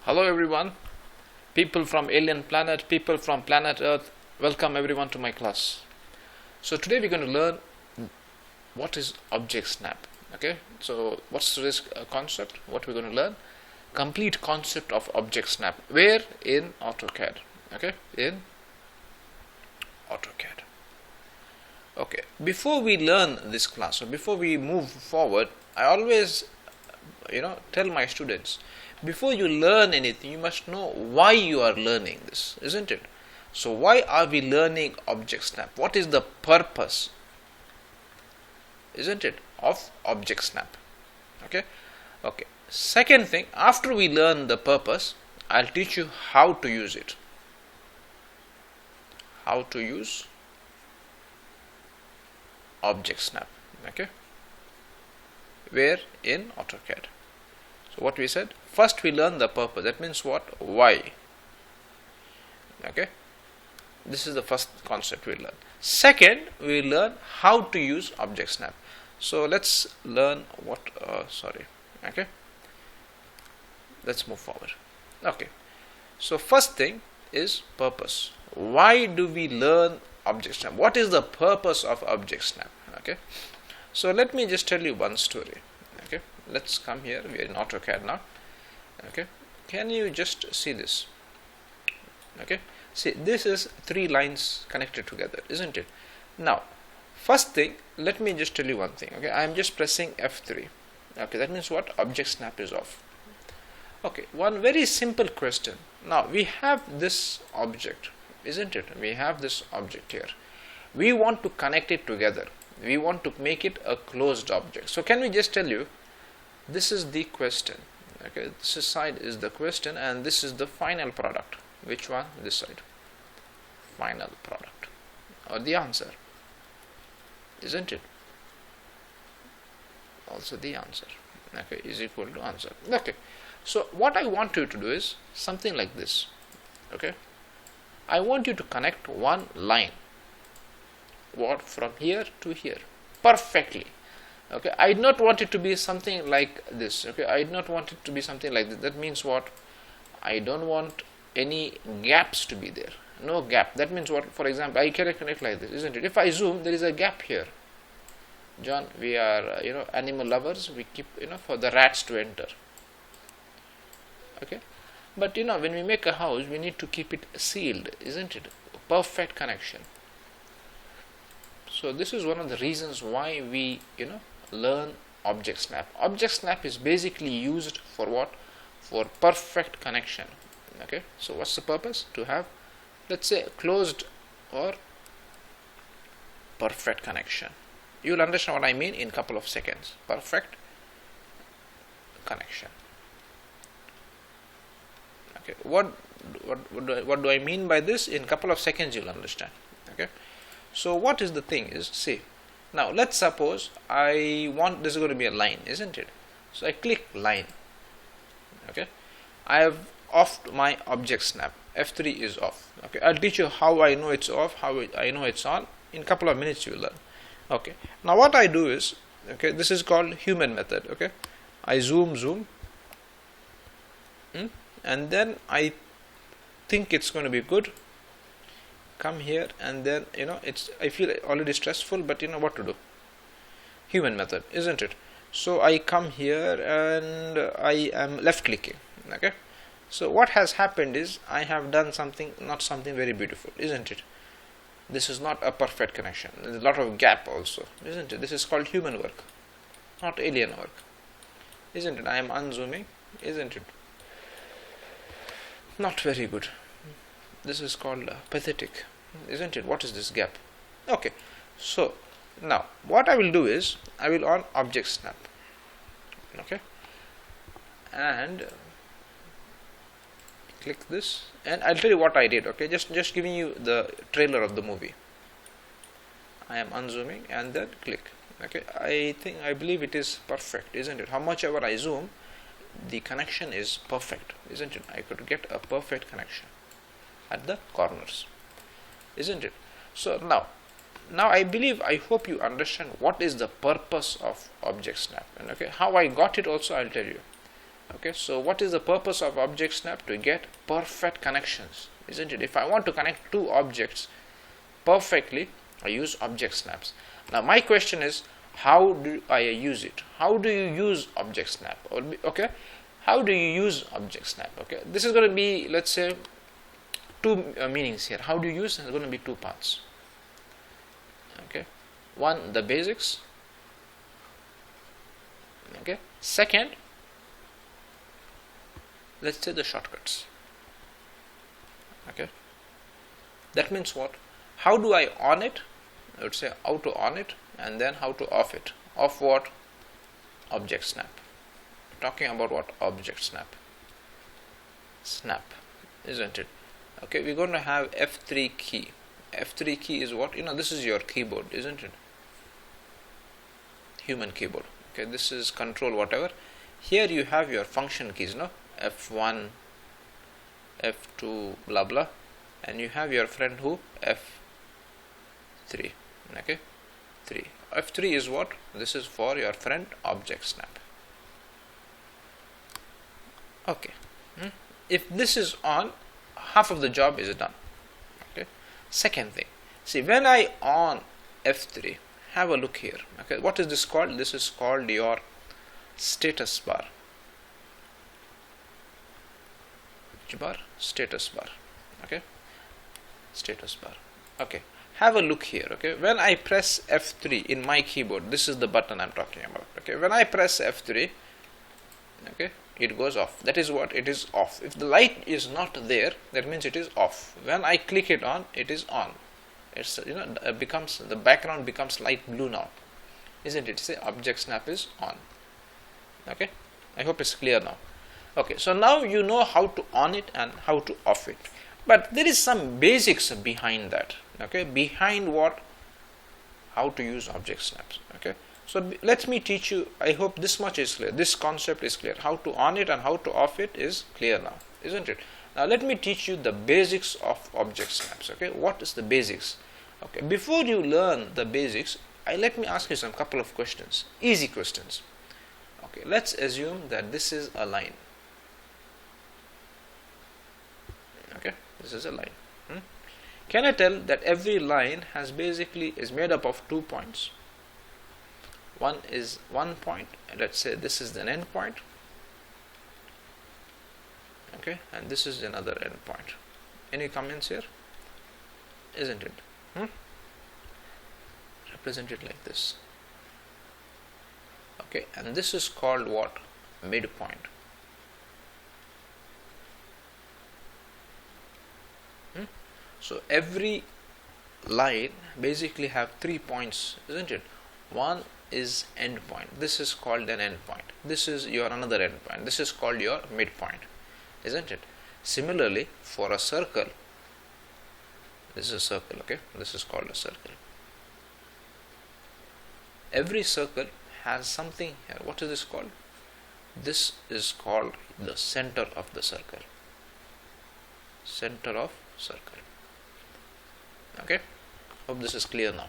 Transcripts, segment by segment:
Hello everyone, people from alien planet, people from planet Earth, welcome everyone to my class. So today we're going to learn what is object snap. Okay, so what's this concept? What we're going to learn? Complete concept of object snap. Where? In AutoCAD. Okay, in AutoCAD. Okay, before we learn this class, or before we move forward, I always tell my students, before you learn anything, you must know why you are learning this, isn't it? So why are we learning object snap? What is the purpose, isn't it, of object snap? Okay. Second thing, after we learn the purpose, I'll teach you how to use it. How to use object snap. Okay. Where? In AutoCAD. So what we said, first we learn the purpose. That means what? Why. Okay. This is the first concept we learn. Second, we learn how to use object snap. So let's learn what. Okay. Let's move forward. Okay. So first thing is purpose. Why do we learn object snap? What is the purpose of object snap? Okay. So let me just tell you one story. Okay. Let's come here. We are in AutoCAD now. Okay. Can you just see this? Okay. See, this is three lines connected together, isn't it? Now, first thing, let me just tell you one thing. Okay. I am just pressing F3. Okay. That means what? Object snap is off. Okay. One very simple question. Now, we have this object, isn't it? We have this object here. We want to connect it together. We want to make it a closed object. So can we just tell you, this is the question. Okay, this side is the question and this is the final product. Which one? This side. Final product. Or the answer. Isn't it? Also the answer. Okay, is equal to answer. Okay. So what I want you to do is something like this. Okay. I want you to connect one line. What? From here to here. Perfectly. Okay, I do not want it to be something like this. Okay, I do not want it to be something like this. That means what? I don't want any gaps to be there. No gap. That means what? For example, I can connect like this, isn't it? If I zoom, there is a gap here. John, we are animal lovers. We keep for the rats to enter. Okay, but when we make a house, we need to keep it sealed, isn't it? Perfect connection. So this is one of the reasons why we learn object snap. Object snap is basically used for what? For perfect connection. Okay, so what's the purpose? To have, let's say, closed or perfect connection. You will understand what I mean in a couple of seconds. Perfect connection. Okay, what do I mean by this? In a couple of seconds you'll understand. Okay, so what is the thing is, see, now let's suppose I want this is going to be a line, isn't it? So I click line. Okay, I have offed my object snap. F3 is off. Okay, I'll teach you how I know it's off, how I know it's on. In a couple of minutes you will learn. Okay, now what I do is, okay, this is called human method. Okay, I zoom and then I think it's going to be good. Come here and then I feel already stressful, but what to do? Human method, isn't it? So I come here and I am left clicking. Okay, so what has happened is I have done something, not something very beautiful, isn't it? This is not a perfect connection. There's a lot of gap also, isn't it? This is called human work, not alien work, isn't it? I am unzooming, isn't it? Not very good. This is called pathetic, isn't it? What is this gap? Okay, so now what I will do is I will on object snap. Okay, and click this, and I'll tell you what I did. Okay, just giving you the trailer of the movie. I am unzooming and then click. Okay, I believe it is perfect, isn't it? How much ever I zoom, the connection is perfect, isn't it? I could get a perfect connection at the corners, isn't it? So now I hope you understand what is the purpose of object snap. And okay, how I got it also I'll tell you. Okay, so what is the purpose of object snap? To get perfect connections, isn't it? If I want to connect two objects perfectly, I use object snaps. Now my question is, how do I use it? How do you use object snap? Okay, how do you use object snap? Okay, this is going to be, let's say, two meanings here. How do you use? There's going to be two parts. Okay, one, the basics. Okay, second, let's say the shortcuts. Okay, that means what? How do I on it? I would say how to on it, and then how to off it. Off what? Object snap. Talking about what? Object snap. Snap, isn't it? Okay, we're going to have F3 key. F3 key is what? This is your keyboard, isn't it? Human keyboard. Okay, this is control whatever. Here you have your function keys, no? F1, F2, blah blah, and you have your friend who? F3. Okay, 3. F3 is what? This is for your friend object snap. Okay, if this is on, half of the job is done. Okay, second thing, see, when I on F3, have a look here. Okay, what is this called? This is called your status bar. Which bar? Status bar. Okay, status bar. Okay, have a look here. Okay, when I press F3 in my keyboard, this is the button I'm talking about. Okay, when I press F3, okay, it goes off. That is what? It is off. If the light is not there, that means it is off. When I click it on, it is on. It's becomes, the background becomes light blue now, isn't it? Say object snap is on. Okay, I hope it's clear now. Okay, so now you know how to on it and how to off it, but there is some basics behind that. Okay, behind what? How to use object snaps. Okay, so let me teach you. I hope this much is clear. This concept is clear. How to on it and how to off it is clear now, isn't it? Now let me teach you the basics of object snaps. Okay, what is the basics? Okay, before you learn the basics, let me ask you some couple of questions, easy questions. Okay, let's assume that this is a line. Okay, this is a line. Can I tell that every line has is made up of 2 points? One is 1 point, and let's say this is an end point. Okay, and this is another end point. Any comments here? Isn't it? Represent it like this. Okay, and this is called what? Midpoint. So every line basically have 3 points, isn't it? One is end point. This is called an end point. This is your another end point. This is called your midpoint, isn't it? Similarly, for a circle, this is a circle. Okay, this is called a circle. Every circle has something here. What is this called? This is called the center of the circle. Center of circle. Okay, hope this is clear now.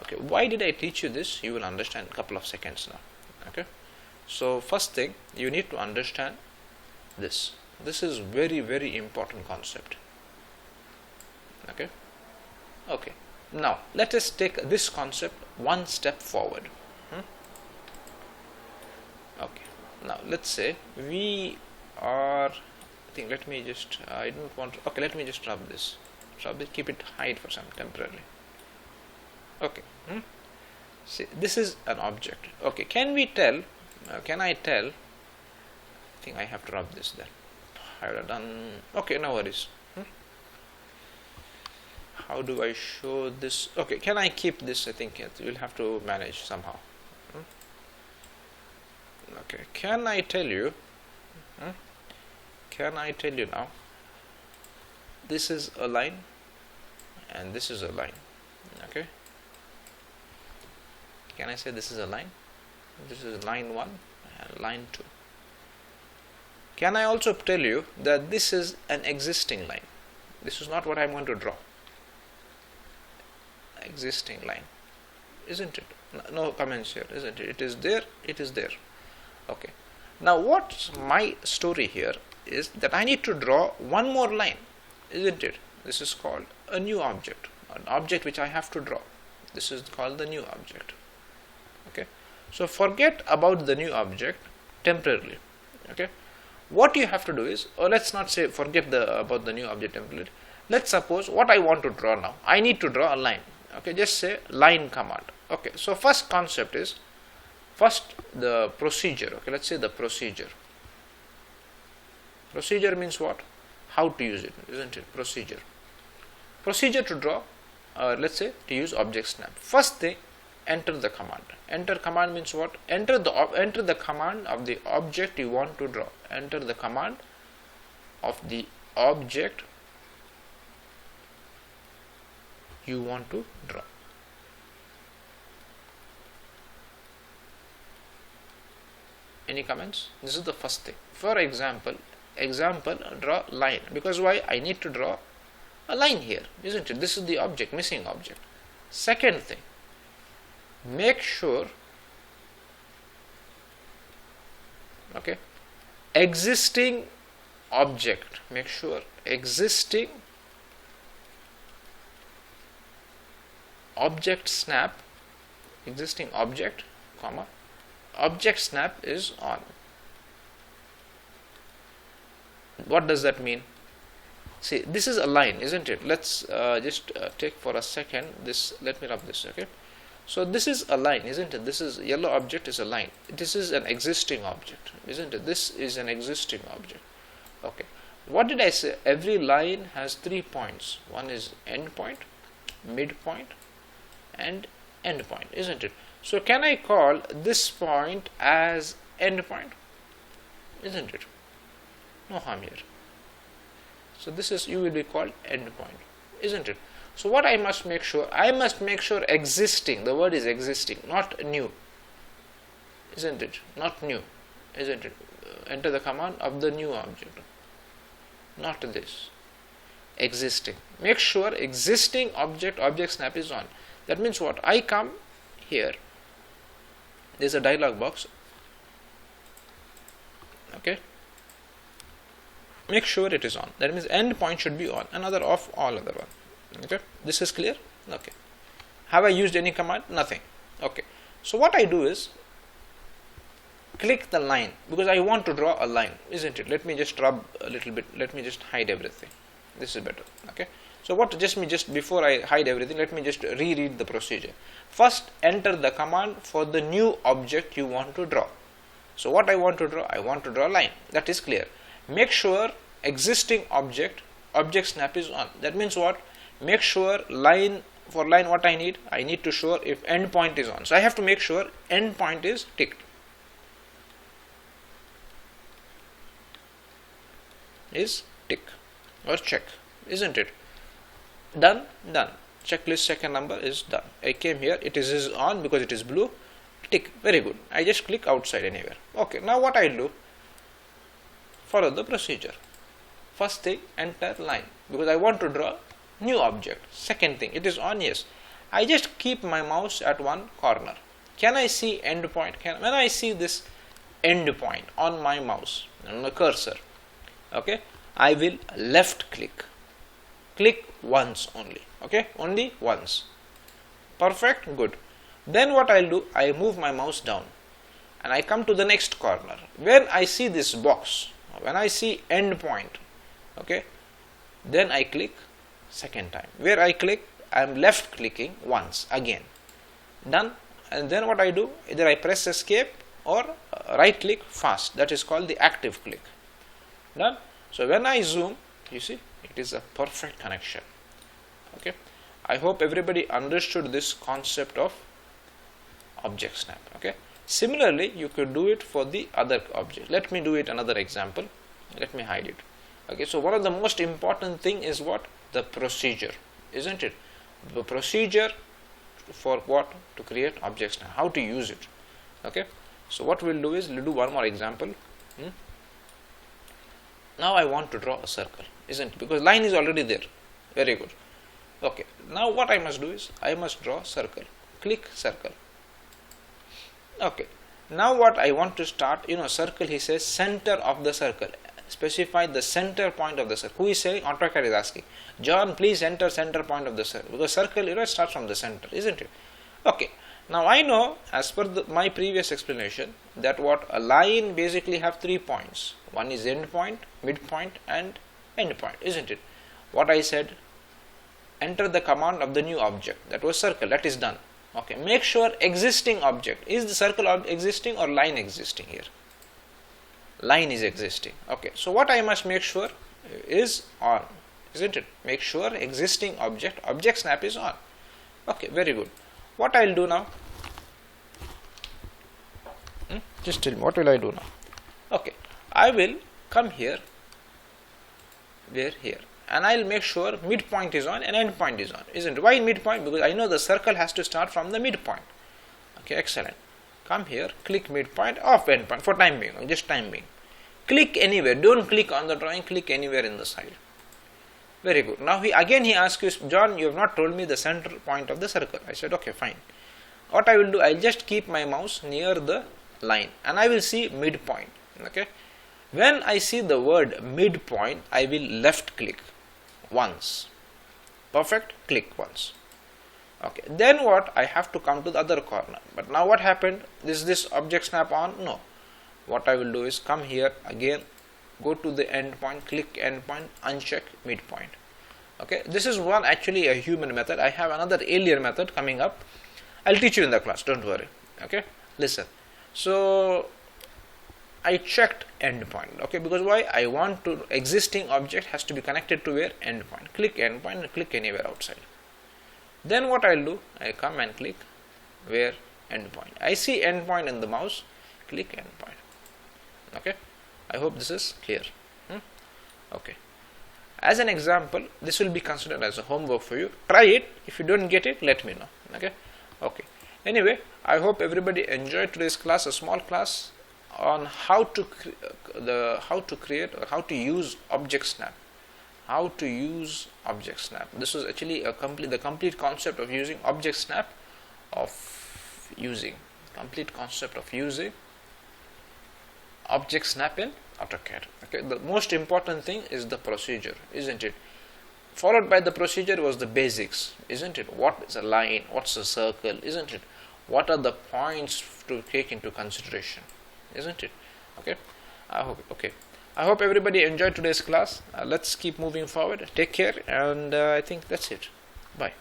Okay, why did I teach you this? You will understand in a couple of seconds now. Okay, so first thing, you need to understand this. This is very, very important concept. Okay, okay, now let us take this concept one step forward. Okay, now let's say we are, I think, let me just, I don't want to, okay, let me just rub this, keep it hide for some temporarily. Okay, see, this is an object. Okay, can we tell, can I tell, I think I have to rub this then, I would have done, okay, no worries. How do I show this? Okay, can I keep this? I think we'll have to manage somehow. Okay, can I tell you, now, this is a line and this is a line. Okay, can I say this is a line? This is line 1 and line 2. Can I also tell you that this is an existing line? This is not what I'm going to draw. Existing line, isn't it? No comments here, isn't it? It is there, it is there. Okay, Now what's my story here is that I need to draw one more line, isn't it? This is called a new object, an object which I have to draw. This is called the new object. Okay, so forget about the new object temporarily. Okay, what you have to do is, or let's not say forget about the new object temporarily. Let's suppose what I want to draw now. I need to draw a line. Okay, just say line command. Okay, so first concept is the procedure. Okay, let's say the procedure. Procedure means what? How to use it, isn't it? Procedure. Procedure to draw, let's say to use object snap. First thing, enter the command. Enter command means what? Enter the command of the object you want to draw. Enter the command of the object you want to draw. Any comments? This is the first thing. For example, draw line. Because why? I need to draw a line here, isn't it? This is the object, missing object. Second thing, make sure, okay, existing object, make sure existing object snap, existing object, comma, object snap is on. What does that mean? See, this is a line, isn't it? Let's just take for a second this. Let me rub this. Okay, so this is a line, isn't it? This is yellow object is a line. This is an existing object, isn't it? This is an existing object. Okay, what did I say? Every line has 3 points. One is end point, mid point, and end point, isn't it? So can I call this point as end point? Isn't it? No harm here. So this is, you will be called end point, isn't it? So what I must make sure? I must make sure existing, the word is existing, not new, isn't it? Not new, isn't it? Enter the command of the new object, not this, existing. Make sure existing object snap is on. That means what? I come here, there's a dialog box. Okay, make sure it is on. That means end point should be on, another off, all other one. Okay, this is clear. Okay, have I used any command? Nothing. Okay, so what I do is click the line, because I want to draw a line, isn't it? Let me just rub a little bit. Let me just hide everything. This is better. Okay, so what, just before I hide everything, let me just reread the procedure. First, enter the command for the new object you want to draw. So what I want to draw? I want to draw a line. That is clear. Make sure existing object snap is on. That means what? Make sure line, for line what I need to show if end point is on. So I have to make sure end point is ticked. Is tick or check, isn't it? Done. Checklist second number is done. I came here, it is on because it is blue. Tick. Very good. I just click outside anywhere. Okay, now what I do? Follow the procedure. First thing, enter line, because I want to draw new object. Second thing, it is on, yes. I just keep my mouse at one corner. Can I see end point? When I see this end point on my mouse, on my cursor, okay, I will left click. Click once only. Okay, only once. Perfect, good. Then what I'll do, I move my mouse down and I come to the next corner. When I see this box, when I see end point, okay, then I click second time. Where I click, I am left clicking once again. Done. And then what I do, either I press escape or right click fast. That is called the active click. Done. So when I zoom, you see, it is a perfect connection. Okay, I hope everybody understood this concept of object snap. Okay, similarly you could do it for the other object. Let me do it another example. Let me hide it. Okay, so one of the most important thing is what? The procedure, isn't it? The procedure for what? To create object snap, how to use it. Okay, so what we'll do is we'll do one more example. Now I want to draw a circle, isn't it? Because line is already there. Very good. Okay, now what I must do is I must draw circle. Click circle. Okay, Now what I want to start, circle, he says center of the circle. Specify the center point of the circle. Who is saying? AutoCAD is asking. John, please enter center point of the circle. Because circle, starts from the center, isn't it? Okay. Now I know, as per my previous explanation, that what a line basically have 3 points. One is end point, midpoint, and end point, isn't it? What I said, enter the command of the new object. That was circle. That is done. Okay. Make sure existing object. Is the circle existing or line existing here? Line is existing. Okay. So what I must make sure is on, isn't it? Make sure existing object snap is on. Okay. Very good. What I will do now? Just tell me, what will I do now? Okay. I will come here, here, and I will make sure midpoint is on and end point is on, isn't it? Why midpoint? Because I know the circle has to start from the midpoint. Okay, excellent. Come here, click midpoint, off end point for time being, just time being. Click anywhere, don't click on the drawing, click anywhere in the side. Very good. Now he asks you, John, you have not told me the center point of the circle. I said, okay, fine. What I will do, I will just keep my mouse near the line and I will see midpoint. Okay. When I see the word midpoint, I will left click once. Perfect. Click once. Okay. Then what? I have to come to the other corner. But now what happened? Is this object snap on? No. What I will do is come here again, go to the end point, click end point, uncheck midpoint. Okay. This is one actually a human method. I have another alien method coming up. I'll teach you in the class. Don't worry. Okay. Listen. So I checked endpoint. Okay, because why? I want to existing object has to be connected to where? Endpoint. Click endpoint and click anywhere outside. Then what I'll do? I come and click where? Endpoint. I see endpoint in the mouse. Click endpoint. Okay. I hope this is clear. Okay. As an example, this will be considered as a homework for you. Try it. If you don't get it, let me know. Okay. Okay. Anyway, I hope everybody enjoyed today's class, a small class on how to create or how to use object snap. How to use object snap. This was actually the complete concept of using object snap, complete concept of using object snap in AutoCAD. Okay, the most important thing is the procedure, isn't it? Followed by the procedure was the basics, isn't it? What is a line? What's a circle? Isn't it? What are the points to take into consideration? Isn't it? Okay. I hope everybody enjoyed today's class. Let's keep moving forward. Take care, and I think that's it. Bye.